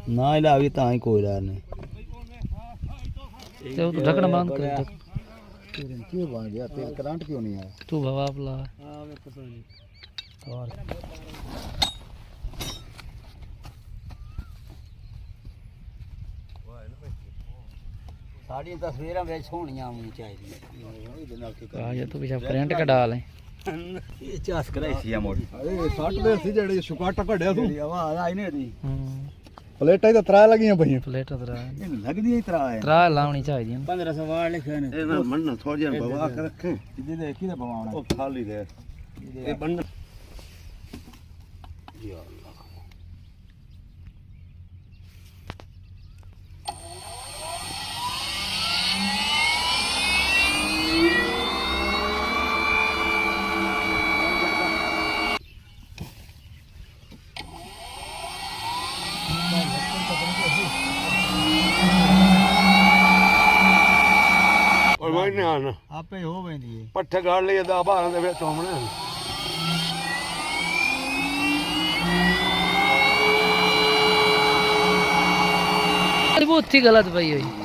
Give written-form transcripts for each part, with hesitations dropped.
ना हिलावी तां ही कोई डर नहीं ते तो ढकना बंद कर दे क्यों बन गया तेल करंट क्यों नहीं आया तू हवा ला और साड़ी तस्वीरां विच होणियां होनी चाहिए इहदे नाल की आ जा तू पीछे प्रिंट कढा ले ये चास कराई सी मोड़ी अरे 60 ਦੇ ਸੀ ਜਿਹੜੇ ਸ਼ੁਕਾਟ ਕੱਢਿਆ ਤੂੰ आवाज आई नहीं दी ਪਲੇਟਾਂ ਹੀ ਤਾਂ ਤਰਾ ਲੱਗੀਆਂ ਪਈਆਂ प्लेट तरा लगदी ही तरा है तरा लावनी चाहिए 1500 वाट लिखे ने ਇਹ ਨਾ ਮੰਨ ਥੋੜੀ ਜਿਹੀ ਬਵਾ ਕੇ ਰੱਖੇ जिदे देखी ते बवावना ਉਹ ਖਾਲੀ ਦੇ ਇਹ ਬੰਨ या अल्लाह और वही नहीं आना आपे हो वेंदी है पट्ठे गाड़ लिए दा बाहर दे ਵਿੱਚ ਹੋਮਣੇ अरे बहुत ही गलत भाई हुई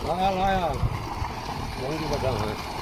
लाया लाया वही बता है